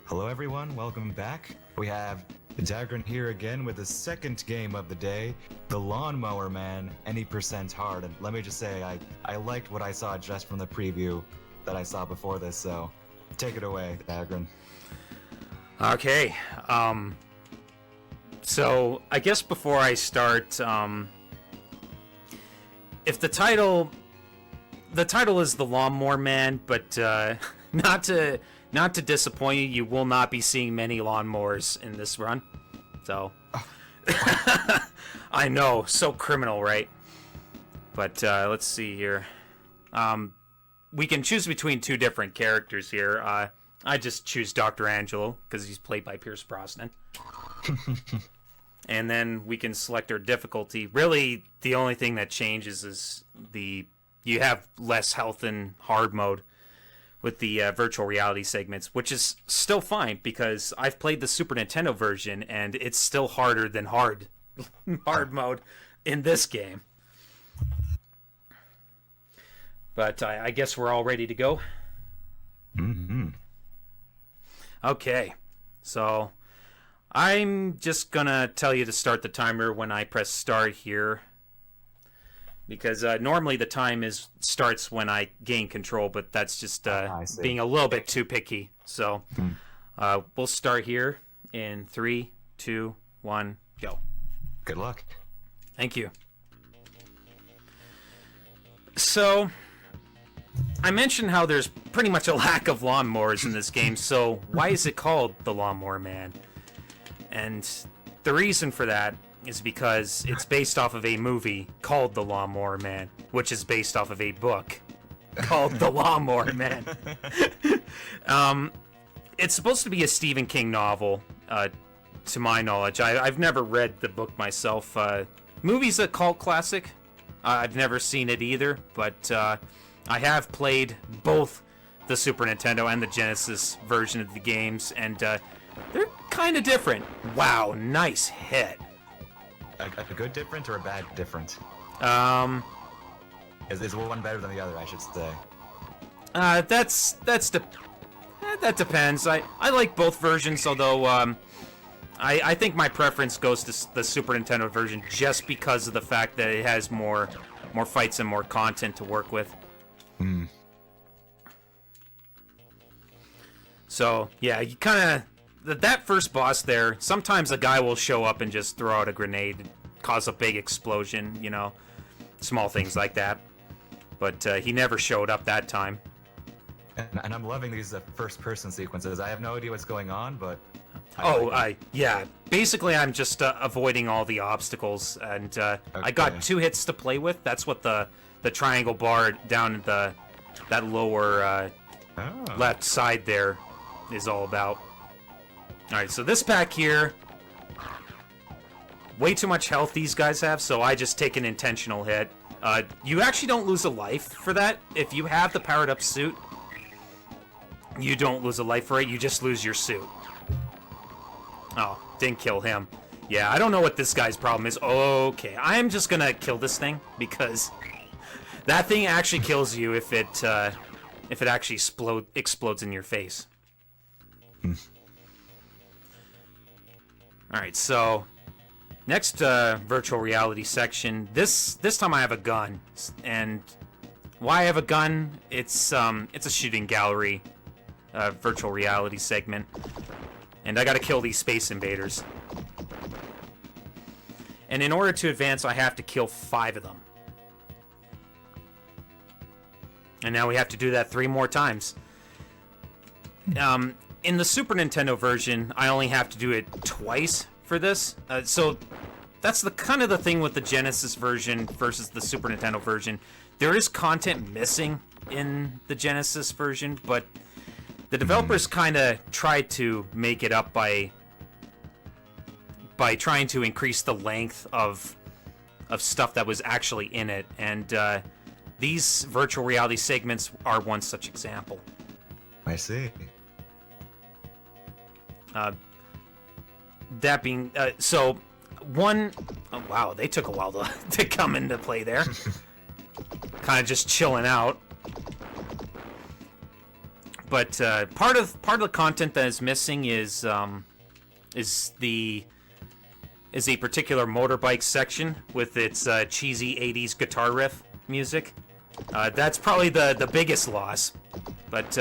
Hello everyone, welcome back. We have D4gr0n here again with the second game of the day, the Lawnmower Man, any percent hard. And let me just say, I liked what I saw just from the preview that I saw before this, so take it away, D4gr0n. Okay, so I guess before I start, if the title is the Lawnmower Man, but not to disappoint you, you will not be seeing many lawnmowers in this run. So, I know, so criminal, right? But let's see here. We can choose between two different characters here. I just choose Dr. Angelo because he's played by Pierce Brosnan. And then we can select our difficulty. Really, the only thing that changes is you have less health in hard mode with the virtual reality segments, which is still fine because I've played the Super Nintendo version and it's still harder than hard mode in this game. But I guess we're all ready to go. Mm-hmm. Okay, so I'm just gonna tell you to start the timer when I press start here, because normally the time starts when I gain control, but that's just being a little bit too picky. So we'll start here in 3, 2, 1, go. Good luck. Thank you. So I mentioned how there's pretty much a lack of lawnmowers in this game, so why is it called the Lawnmower Man? And the reason for that is because it's based off of a movie called The Lawnmower Man, which is based off of a book called The Lawnmower Man. It's supposed to be a Stephen King novel, to my knowledge. I've never read the book myself. Movie's a cult classic. I've never seen it either, but I have played both the Super Nintendo and the Genesis version of the games, and they're kind of different. Wow, nice hit. A good different or a bad different? Is one better than the other, I should say? That depends. I like both versions, although I think my preference goes to the Super Nintendo version just because of the fact that it has more fights and more content to work with. So, yeah, you kind of... That first boss there, sometimes a guy will show up and just throw out a grenade and cause a big explosion, you know. Small things like that. But he never showed up that time. And I'm loving these first-person sequences. I have no idea what's going on, but... yeah. Basically, I'm just avoiding all the obstacles, and Okay. I got 2 hits to play with. That's what the triangle bar down at that lower left side there is all about. Alright, so this pack here, way too much health these guys have, so I just take an intentional hit. You actually don't lose a life for that. If you have the powered up suit, you don't lose a life for it, you just lose your suit. Oh, didn't kill him. Yeah, I don't know what this guy's problem is. Okay, I'm just gonna kill this thing, because that thing actually kills you if it actually explodes in your face. Alright, so next virtual reality section. This time I have a gun, and why I have a gun? It's a shooting gallery virtual reality segment, and I gotta kill these space invaders. And in order to advance, I have to kill 5 of them. And now we have to do that 3 more times. In the Super Nintendo version, I only have to do it twice for this. So that's the kind of the thing with the Genesis version versus the Super Nintendo version. There is content missing in the Genesis version, but the developers kind of tried to make it up by trying to increase the length of stuff that was actually in it, and these virtual reality segments are one such example. I see. That being so, one, oh, wow, they took a while to come into play there. Kind of just chilling out. But part of the content that is missing is a particular motorbike section with its cheesy 80s guitar riff music. That's probably the biggest loss. But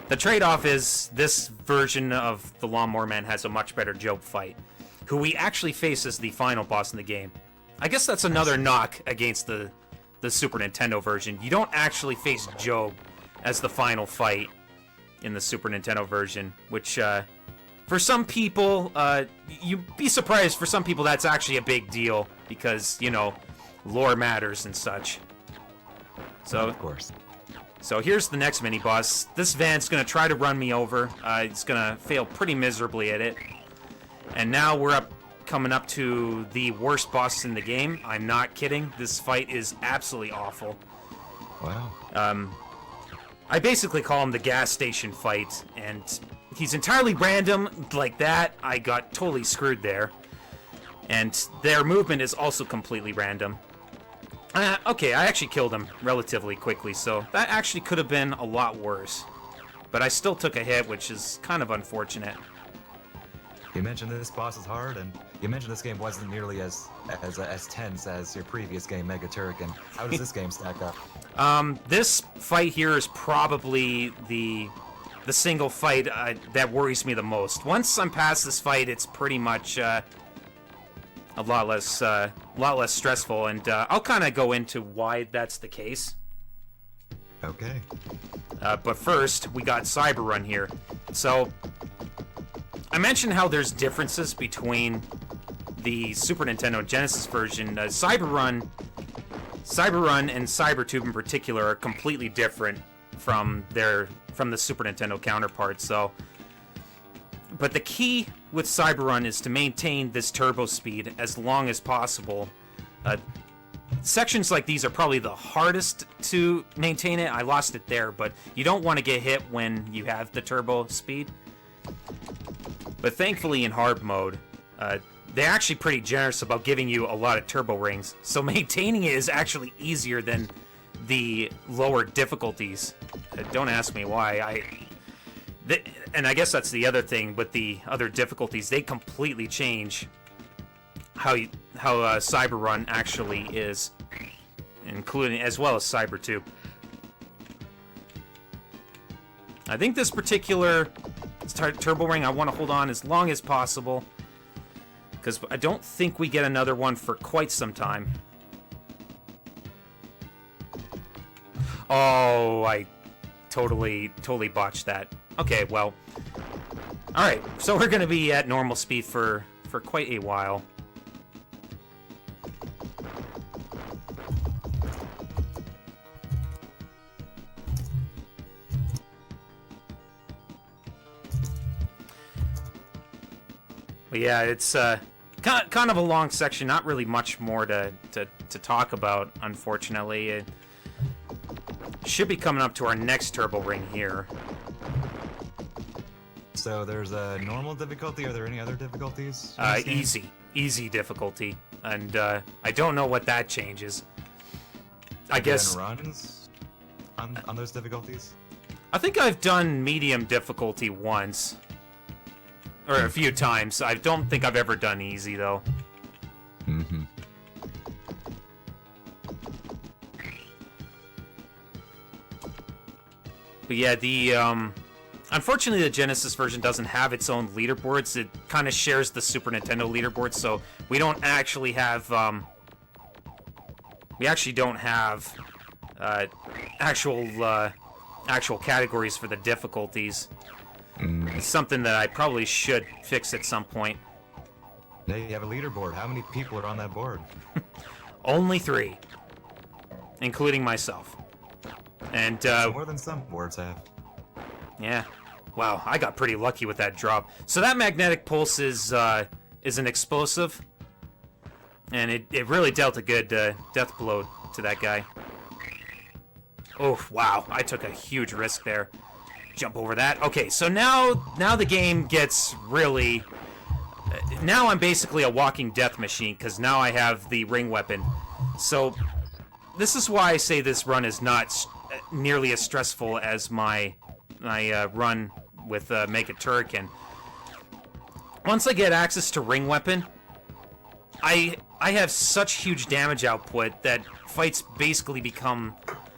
the trade-off is this version of the Lawnmower Man has a much better Job fight, who we actually face as the final boss in the game. I guess that's another knock against the Super Nintendo version. You don't actually face Job as the final fight in the Super Nintendo version, which for some people, you'd be surprised, for some people that's actually a big deal, because, you know, lore matters and such. So, of course. So here's the next mini-boss. This van's gonna try to run me over. It's gonna fail pretty miserably at it. And now we're coming up to the worst boss in the game. I'm not kidding. This fight is absolutely awful. Wow. I basically call him the gas station fight, and he's entirely random like that. I got totally screwed there. And their movement is also completely random. Okay, I actually killed him relatively quickly, so that actually could have been a lot worse. But I still took a hit, which is kind of unfortunate. You mentioned this boss is hard, and you mentioned this game wasn't nearly as tense as your previous game, Mega Turrican. How does this game stack up? This fight here is probably the single fight that worries me the most. Once I'm past this fight, it's pretty much a lot less stressful, and I'll kind of go into why that's the case. Okay. But first, we got Cyber here. So, I mentioned how there's differences between the Super Nintendo and Genesis version. Cyber Run and Cybertube in particular are completely different from the Super Nintendo counterparts. So, But the key with Cyber-Run is to maintain this turbo speed as long as possible. Sections like these are probably the hardest to maintain it. I lost it there, but you don't want to get hit when you have the turbo speed. But thankfully in hard mode, they're actually pretty generous about giving you a lot of turbo rings, so maintaining it is actually easier than the lower difficulties. Don't ask me why. And I guess that's the other thing with the other difficulties. They completely change how Cyber-Run actually is, including as well as Cyber 2. I think this particular turbo ring I want to hold on as long as possible, because I don't think we get another one for quite some time. Oh, I totally botched that. Okay, well, all right. So we're gonna be at normal speed for quite a while. But yeah, it's kind of a long section. Not really much more to talk about, unfortunately. It should be coming up to our next turbo ring here. So there's a normal difficulty. Are there any other difficulties? Easy difficulty, and I don't know what that changes. I guess runs on those difficulties. I think I've done medium difficulty once. Or a few times. I don't think I've ever done easy, though. Mm-hmm. But yeah, the, unfortunately, the Genesis version doesn't have its own leaderboards. It kind of shares the Super Nintendo leaderboard, so we don't actually have, we actually don't have, actual categories for the difficulties. It's something that I probably should fix at some point. Hey, you have a leaderboard. How many people are on that board? Only 3, including myself. And more than some boards have. Yeah. Wow, I got pretty lucky with that drop. So that magnetic pulse is an explosive, and it really dealt a good death blow to that guy. Oh wow, I took a huge risk there. Jump over that. Okay, so now the game gets really... now I'm basically a walking death machine, because now I have the ring weapon. So this is why I say this run is not nearly as stressful as my run with Mega Turrican. Once I get access to ring weapon, I have such huge damage output that fights basically become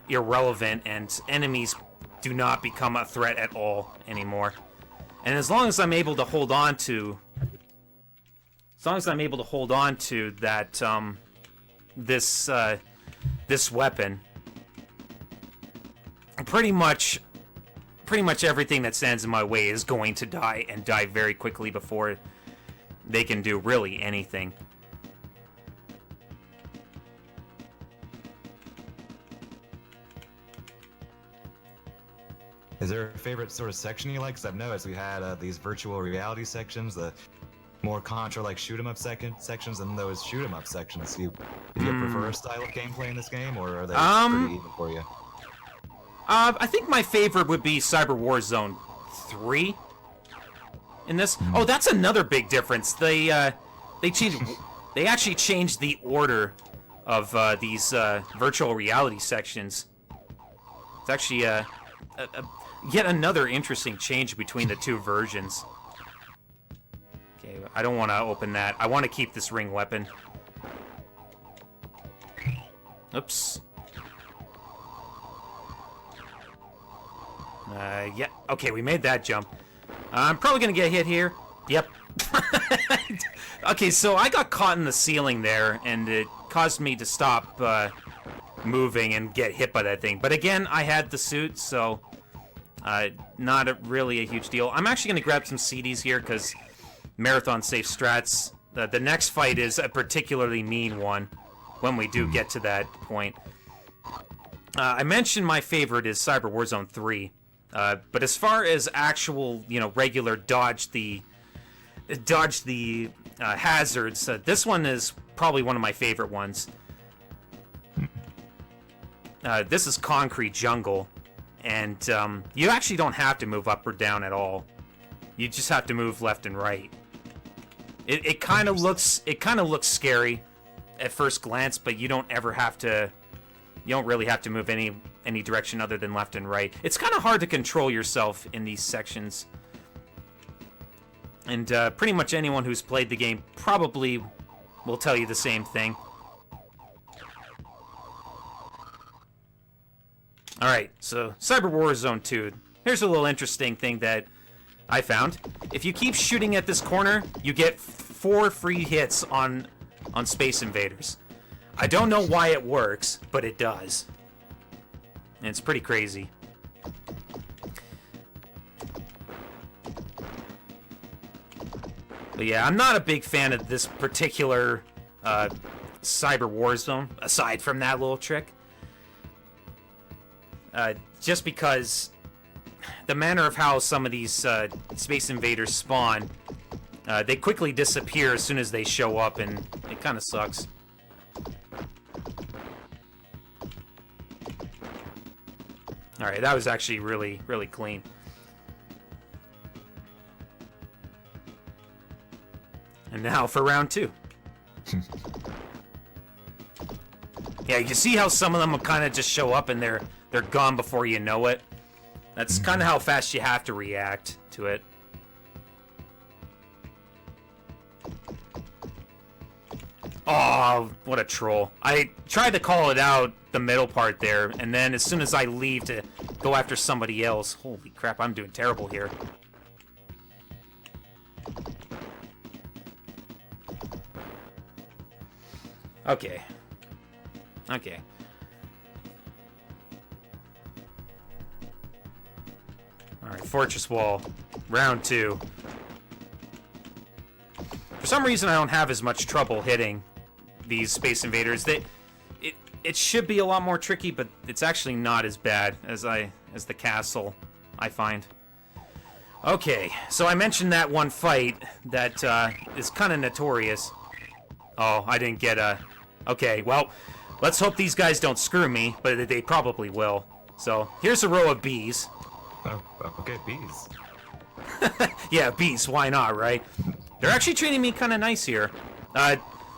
irrelevant, and enemies do not become a threat at all anymore. And as long as I'm able to hold on to that this weapon, pretty much everything that stands in my way is going to die, and die very quickly before they can do really anything. Is there a favorite sort of section you like? Because I've noticed we had these virtual reality sections, the more Contra-like shoot-'em-up sections, and those shoot-'em-up sections. Do you prefer a style of gameplay in this game, or are they pretty even for you? I think my favorite would be Cyber Warzone 3. In this, oh, that's another big difference. They actually changed the order of these virtual reality sections. It's actually yet another interesting change between the two versions. Okay, I don't want to open that. I want to keep this ring weapon. Oops. Yeah, okay, we made that jump. I'm probably gonna get hit here. Yep. Okay, so I got caught in the ceiling there, and it caused me to stop moving and get hit by that thing. But again, I had the suit, so not really a huge deal. I'm actually gonna grab some CDs here, because marathon safe strats. The next fight is a particularly mean one when we do get to that point. I mentioned my favorite is Cyber Warzone 3. But as far as actual, regular dodge the dodge the hazards. This one is probably one of my favorite ones. This is concrete jungle, and you actually don't have to move up or down at all. You just have to move left and right. It kind of looks scary at first glance, but you don't ever have to. You don't really have to move any direction other than left and right. It's kind of hard to control yourself in these sections. And pretty much anyone who's played the game probably will tell you the same thing. Alright, so Cyber Warzone 2. Here's a little interesting thing that I found. If you keep shooting at this corner, you get 4 free hits on Space Invaders. I don't know why it works, but it does. And it's pretty crazy. But yeah, I'm not a big fan of this particular Cyber Warzone, aside from that little trick. Just because the manner of how some of these Space Invaders spawn, they quickly disappear as soon as they show up, and it kind of sucks. Alright, that was actually really, really clean. And now for round 2. Yeah, you can see how some of them will kind of just show up and they're gone before you know it. That's kind of how fast you have to react to it. Oh, what a troll. I tried to call it out the middle part there, and then as soon as I leave to go after somebody else, holy crap, I'm doing terrible here. Okay. Okay. Alright, Fortress Wall. Round 2. For some reason, I don't have as much trouble hitting these Space Invaders. It should be a lot more tricky, but it's actually not as bad as the castle, I find. Okay, so I mentioned that one fight that is kind of notorious. Oh, I didn't get a... Okay, well, let's hope these guys don't screw me, but they probably will. So, here's a row of bees. Oh, okay, bees. Yeah, bees, why not, right? They're actually treating me kind of nice here.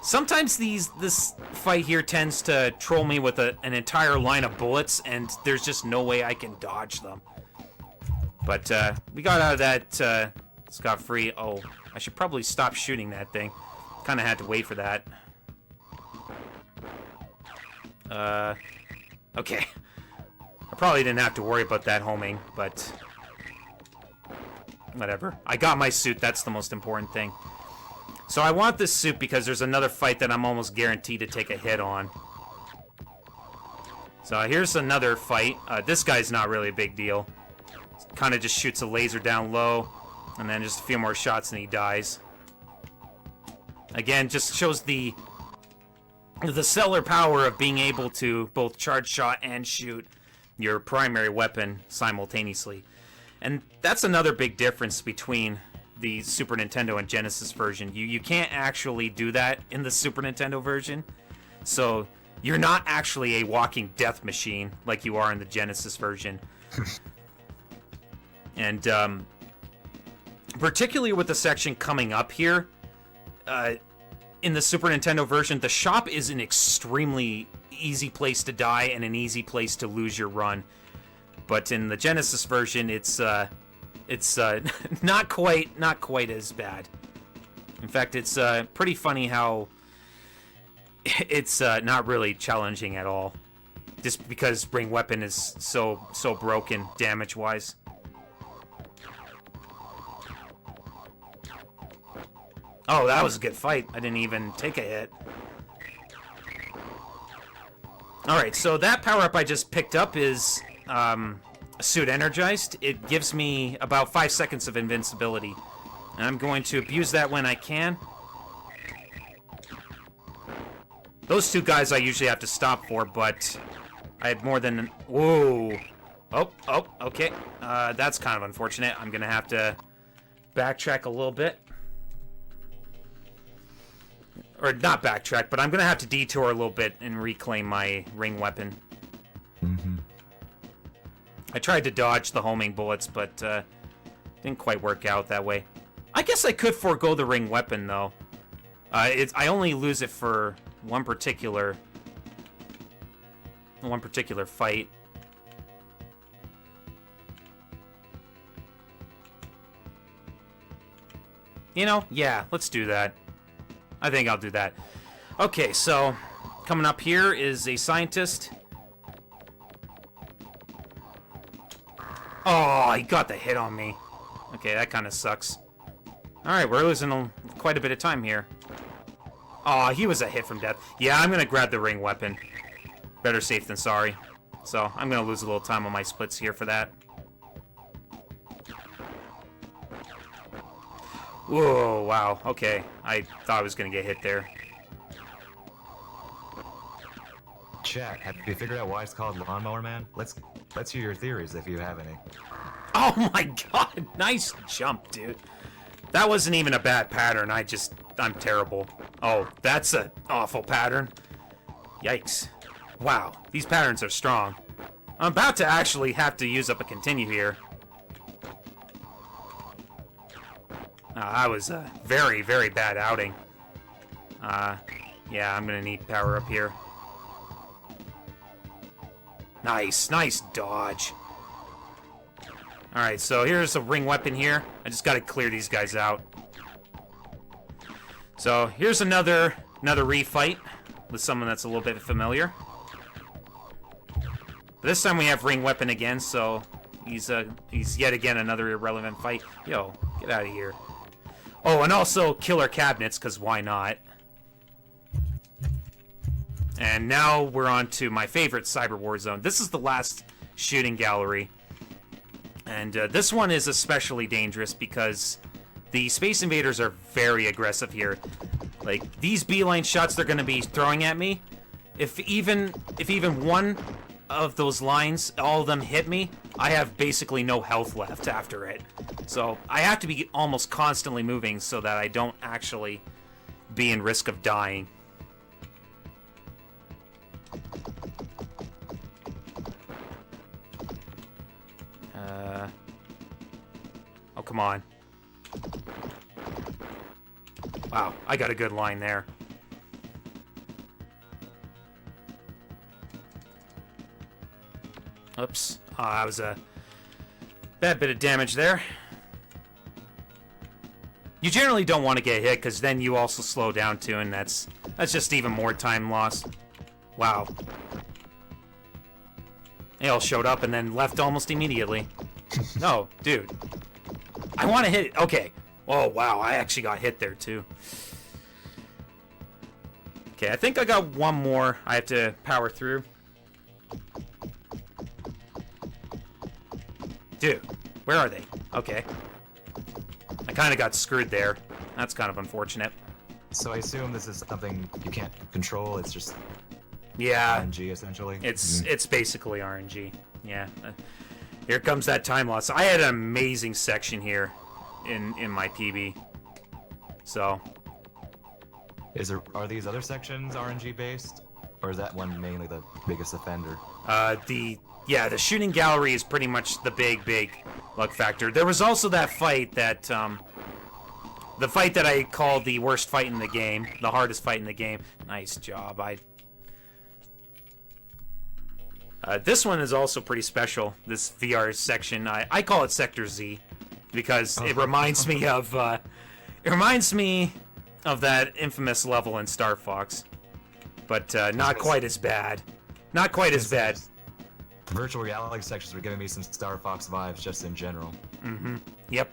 Sometimes this fight here tends to troll me with an entire line of bullets, and there's just no way I can dodge them. But we got out of that scot-free. Oh, I should probably stop shooting that thing. Kind of had to wait for that. Okay. I probably didn't have to worry about that homing, but whatever. I got my suit, that's the most important thing. So I want this suit because there's another fight that I'm almost guaranteed to take a hit on. So here's another fight. This guy's not really a big deal. Kind of just shoots a laser down low, and then just a few more shots and he dies. Again, just shows the stellar power of being able to both charge shot and shoot your primary weapon simultaneously. And that's another big difference between the Super Nintendo and Genesis version. You can't actually do that in the Super Nintendo version. So you're not actually a walking death machine like you are in the Genesis version. And particularly with the section coming up here, in the Super Nintendo version, the shop is an extremely easy place to die and an easy place to lose your run. But in the Genesis version, it's not quite as bad. In fact, it's pretty funny how it's not really challenging at all, just because Ring Weapon is so broken damage-wise. Oh, that was a good fight. I didn't even take a hit. Alright, so that power-up I just picked up is Suit Energized. It gives me about 5 seconds of invincibility. And I'm going to abuse that when I can. Those two guys I usually have to stop for, but I had more than... Whoa! Oh, okay. That's kind of unfortunate. I'm going to have to backtrack a little bit. or not backtrack, but I'm gonna have to detour a little bit and reclaim my ring weapon. Mm-hmm. I tried to dodge the homing bullets, but didn't quite work out that way. I guess I could forego the ring weapon, though. I only lose it for one particular fight. You know, yeah, let's do that. I think I'll do that. Okay, so coming up here is a scientist. Oh, he got the hit on me. Okay, that kind of sucks. Alright, we're losing quite a bit of time here. Oh, he was a hit from death. Yeah, I'm going to grab the ring weapon. Better safe than sorry. So, I'm going to lose a little time on my splits here for that. Whoa, wow. Okay, I thought I was going to get hit there. Chat, have you figured out why it's called Lawnmower Man? Let's hear your theories if you have any. Oh my god, nice jump, dude. That wasn't even a bad pattern, I'm terrible. Oh, that's an awful pattern. Yikes. Wow, these patterns are strong. I'm about to actually have to use up a continue here. That was a very, very bad outing. Yeah, I'm gonna need power up here. Nice, nice dodge. Alright, so here's a ring weapon here. I just gotta clear these guys out. So here's another refight with someone that's a little bit familiar. This time we have ring weapon again, so he's yet again another irrelevant fight. Yo, get out of here. Oh, and also killer cabinets, because why not? And now we're on to my favorite cyber war zone. This is the last shooting gallery. And this one is especially dangerous because the Space Invaders are very aggressive here. Like, these beeline shots they're going to be throwing at me, if even one of those lines, all of them hit me, I have basically no health left after it. So I have to be almost constantly moving so that I don't actually be in risk of dying. Oh, come on. Wow, I got a good line there. Oops. That was a bad bit of damage there. You generally don't want to get hit, because then you also slow down too, and that's just even more time lost. Wow. They all showed up and then left almost immediately. No, dude. I want to hit it. Okay. Oh, wow. I actually got hit there, too. Okay, I think I got one more I have to power through. Dude, where are they? Okay. I kind of got screwed there. That's kind of unfortunate. So I assume this is something you can't control, it's just yeah, RNG, essentially? It's basically RNG. Yeah. Here comes that time loss. I had an amazing section here in my PB. So... Are these other sections RNG based? Or is that one mainly the biggest offender? The shooting gallery is pretty much the big luck factor. There was also that fight that, the fight that I called the worst fight in the game, the hardest fight in the game. Nice job. This one is also pretty special, this VR section. I call it Sector Z, because it reminds me of, that infamous level in Star Fox. But, not quite as bad. Not quite as bad. Virtual reality sections were giving me some Star Fox vibes just in general. Mm-hmm. Yep.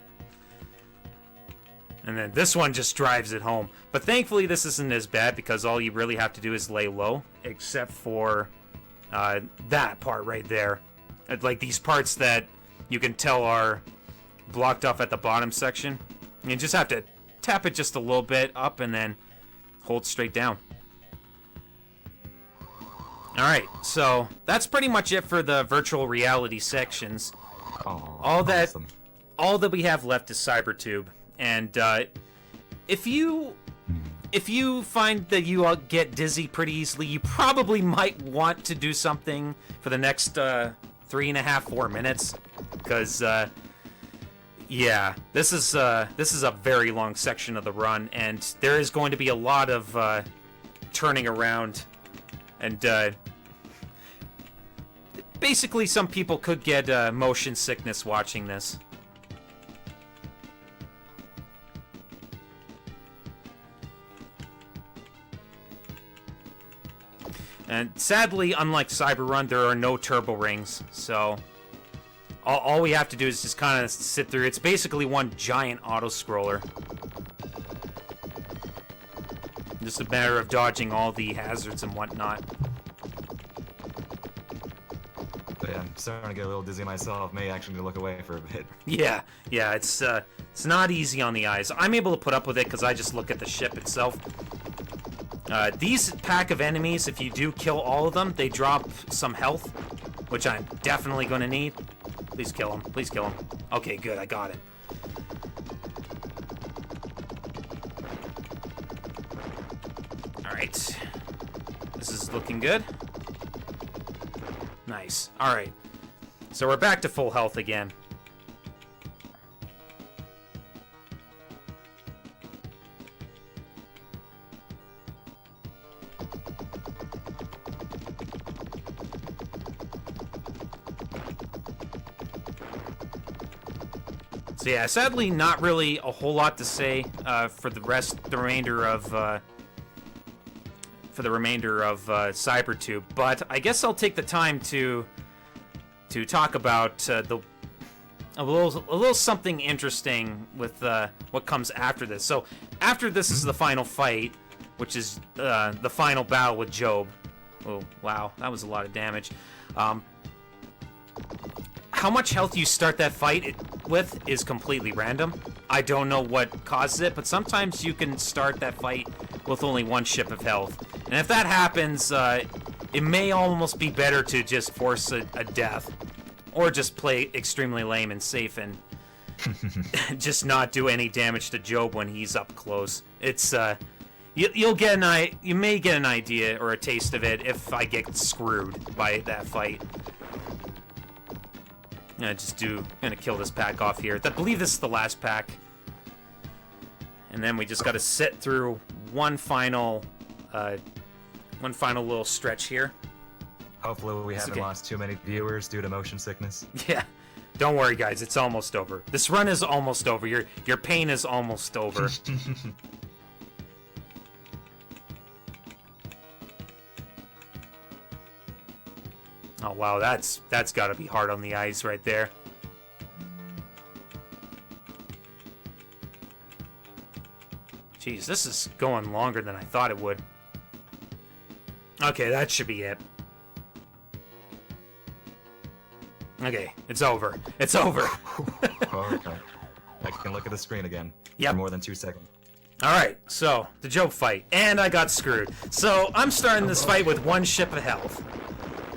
And then this one just drives it home. But thankfully this isn't as bad because all you really have to do is lay low, except for that part right there. Like these parts that you can tell are blocked off at the bottom section. You just have to tap it just a little bit up and then hold straight down. Alright, so that's pretty much it for the virtual reality sections. Oh, all that awesome. we have left is CyberTube. And if you if you find that you get dizzy pretty easily, you probably might want to do something for the next 3.5, 4 minutes, because yeah, this is a very long section of the run, and there is going to be a lot of turning around, and basically some people could get motion sickness watching this. And sadly, unlike Cyber Run, there are no turbo rings, so all we have to do is just kind of sit through. It's basically one giant auto-scroller. Just a matter of dodging all the hazards and whatnot. But yeah, I'm starting to get a little dizzy myself. May actually need to look away for a bit. Yeah, it's not easy on the eyes. I'm able to put up with it because I just look at the ship itself. These pack of enemies, if you do kill all of them, they drop some health, which I'm definitely going to need. Please kill him. Please kill him. Okay, good. I got it. Alright. This is looking good. Nice. Alright. So we're back to full health again. So yeah, sadly, not really a whole lot to say for the remainder of CyberTube, but I guess I'll take the time to talk about a little something interesting with what comes after this. So after this is the final fight, which is the final battle with Job. Oh wow, that was a lot of damage. How much health you start that fight with is completely random. I don't know what causes it, but sometimes you can start that fight with only one ship of health. And if that happens, it may almost be better to just force a death. Or just play extremely lame and safe and just not do any damage to Job when he's up close. It's, you may get an idea or a taste of it if I get screwed by that fight. Gonna kill this pack off here. I believe this is the last pack. And then we just gotta sit through one final little stretch here. Hopefully we haven't lost too many viewers due to motion sickness. Yeah. Don't worry, guys. It's almost over. This run is almost over. Your pain is almost over. Oh wow, that's got to be hard on the eyes right there. Jeez, this is going longer than I thought it would. Okay, that should be it. Okay, it's over. It's over. Okay. I can look at the screen again. Yep. For more than 2 seconds. Alright, so, the Job fight. And I got screwed. So, I'm starting this fight with one ship of health.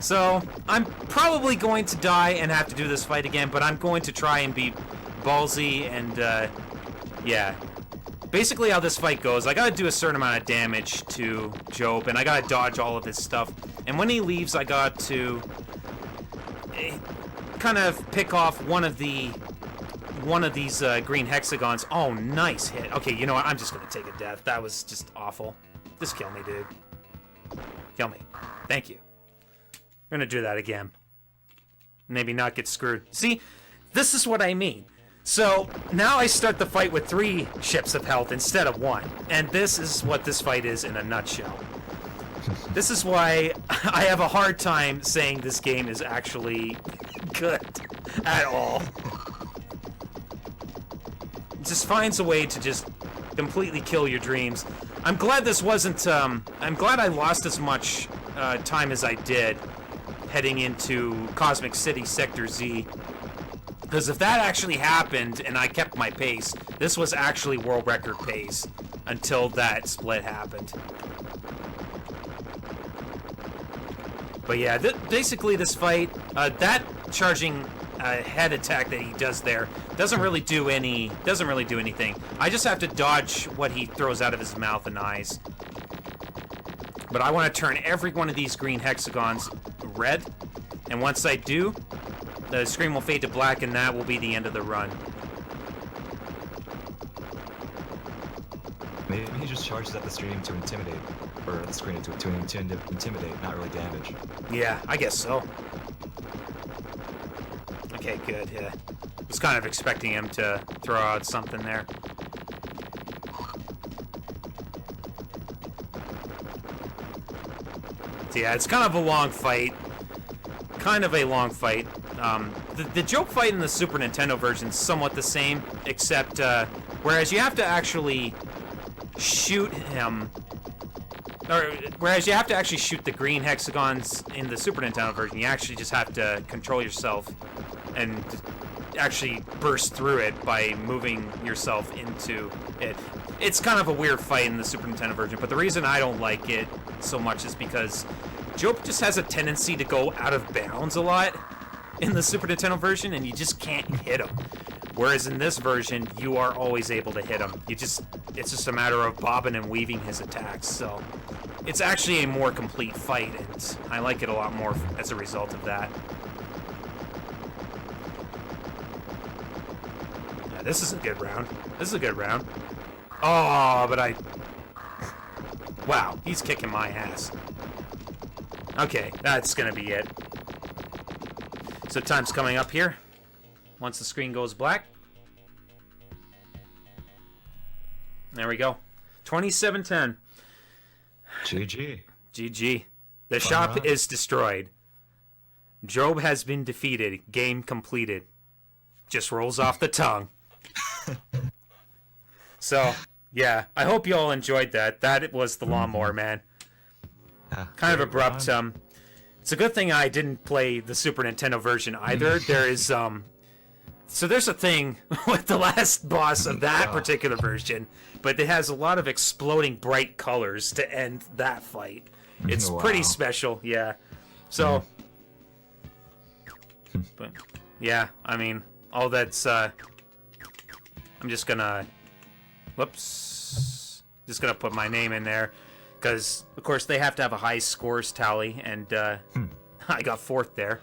So, I'm probably going to die and have to do this fight again, but I'm going to try and be ballsy and, yeah. Basically how this fight goes, I gotta do a certain amount of damage to Job, and I gotta dodge all of his stuff. And when he leaves, I got to kind of pick off one of these green hexagons. Oh, nice hit. Okay, you know what? I'm just gonna take a death. That was just awful. Just kill me, dude. Kill me. Thank you. I'm gonna do that again. Maybe not get screwed. See, this is what I mean. So, now I start the fight with 3 ships of health instead of 1. And this is what this fight is in a nutshell. This is why I have a hard time saying this game is actually good at all. It just finds a way to just completely kill your dreams. I'm glad this wasn't, I'm glad I lost as much time as I did heading into Cosmic City Sector Z. Because if that actually happened and I kept my pace, this was actually world record pace until that split happened. But yeah, basically this fight, that charging head attack that he does there doesn't really do anything. I just have to dodge what he throws out of his mouth and eyes. But I want to turn every one of these green hexagons red, and once I do, the screen will fade to black, and that will be the end of the run. Maybe he just charges at the stream to intimidate, or the screen to intimidate, not really damage. Yeah, I guess so. Okay, good, yeah. Was kind of expecting him to throw out something there. So yeah, it's kind of a long fight. The joke fight in the Super Nintendo version is somewhat the same, except whereas you have to actually shoot him, or whereas you have to actually shoot the green hexagons in the Super Nintendo version, you actually just have to control yourself and actually burst through it by moving yourself into it. It's kind of a weird fight in the Super Nintendo version, but the reason I don't like it so much is because Job just has a tendency to go out of bounds a lot in the Super Nintendo version, and you just can't hit him. Whereas in this version, you are always able to hit him. It's just a matter of bobbing and weaving his attacks, so it's actually a more complete fight, and I like it a lot more as a result of that. Yeah, this is a good round. Oh, but wow, he's kicking my ass. Okay, that's gonna be it. So time's coming up here. Once the screen goes black. There we go. 27-10. GG. GG. The shop is destroyed. Job has been defeated. Game completed. Just rolls off the tongue. So, yeah. I hope you all enjoyed that. That was the Lawnmower Man. Kind of abrupt. It's a good thing I didn't play the Super Nintendo version either. There is so there's a thing with the last boss of that particular version, but it has a lot of exploding bright colors to end that fight. It's pretty special, yeah. So, but yeah, I mean, all that's I'm just gonna, just gonna put my name in there. Because, of course, they have to have a high scores tally, and I got 4th there.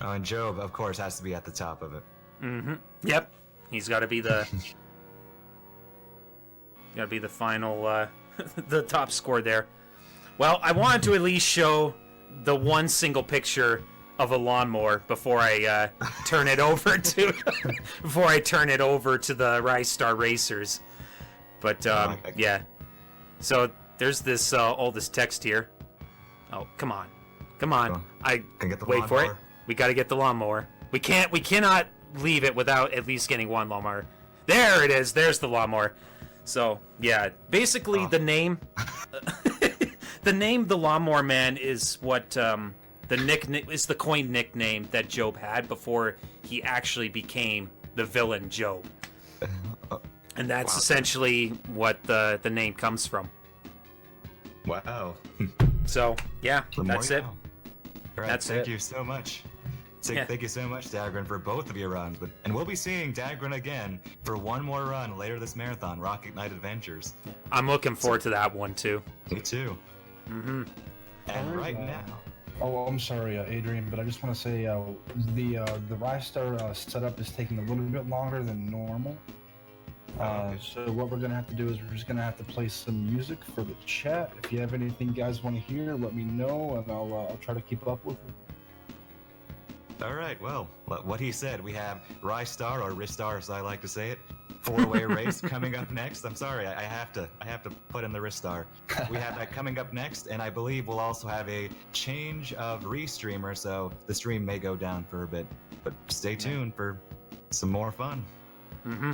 Oh, and Job, of course, has to be at the top of it. Mm-hmm. Yep. He's got to be the... final... the top score there. Well, I wanted to at least show the one single picture of a lawnmower before I turn it over to... before I turn it over to the Rise Star Racers. But, yeah. So, there's this, all this text here. Oh, come on. Come on. Oh, wait for it. We gotta get the lawnmower. We cannot leave it without at least getting one lawnmower. There it is. There's the lawnmower. So, yeah. Basically, the name... the name The Lawnmower Man is what, the nickname... is the coined nickname that Job had before he actually became the villain Job. And that's essentially what the name comes from. Wow. So, yeah, that's it. All right, thank you so much. Thank you so much, D4gr0n, for both of your runs. And we'll be seeing D4gr0n again for one more run later this marathon, Rocket Knight Adventures. I'm looking forward to that one, too. Me too. Mm-hmm. And right now... Oh, I'm sorry, Adrian, but I just want to say the Rise Star setup is taking a little bit longer than normal. So what we're gonna have to do is we're just gonna have to play some music for the chat. If you have anything you guys want to hear, let me know, and I'll try to keep up with it. All right. Well, what he said. We have Rise Star, or Ristar, as I like to say it, 4-way race coming up next. I'm sorry, I have to put in the Ristar. We have that coming up next, and I believe we'll also have a change of restreamer, so the stream may go down for a bit. But stay tuned for some more fun. Mm-hmm.